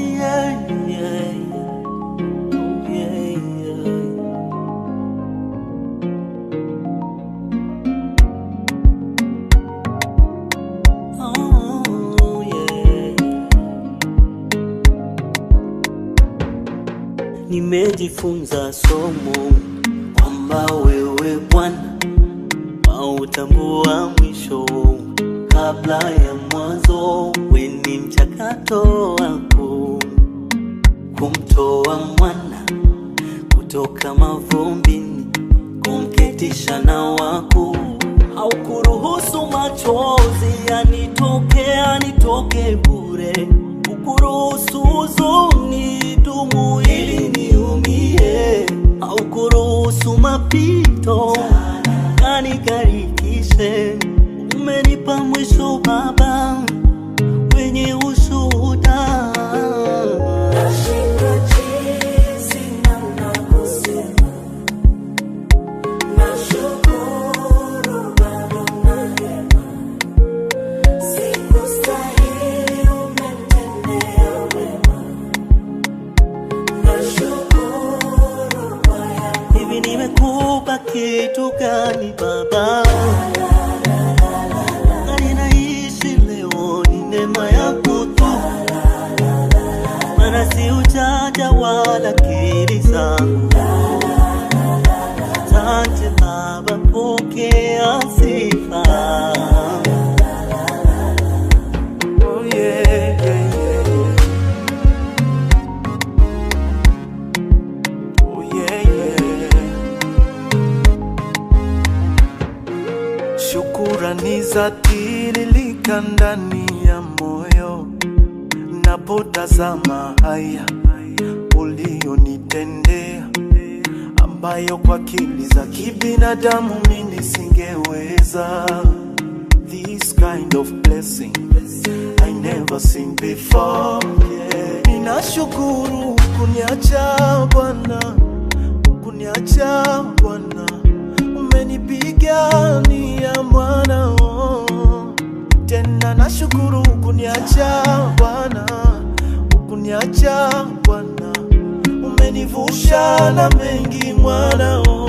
yeah, yeah, yeah, yeah. Oh, yeah. Nimejifunza somo kwamba wewe Bwana hautambua mwisho kabla ya mwanzo. Wewe ni mchakato wako kumtoa mwana kutoka mavumbini, kumketisha na wako. Haukuruhusu machozi yanitoke bure, ukuruhusu huzuni dumu ili niumie. Haukuruhusu mapito yanigarikishe. Umenipa mwisho Baba wenye ushuhuda. Nashindwa jinsi namna kusema. Nashukuru bado nahema. Sikustahili umetendea wema. Nashukuru kwa yako. Hivi nimekupa kitu gani Baba? Ninaishi leo ni neema yako tu, maana si ujanja wala akili zangu. Asante Baba, pokea sifa. Oh yeah, yeah, yeah. Oh yeah, yeah. Shukurani za tiririka ndani ya moyo napotazama haya ulionitendea, ambayo kwa akili za kibinadamu mimi singeweza. This kind of blessing I never seen before, yeah. Ninashukuru kuniacha Bwana, kuniacha Bwana, umenipigania mwana, oh. Tena nashukuru kuniacha Bwana, kuniacha Bwana, umenivusha na mengi mwana, oh.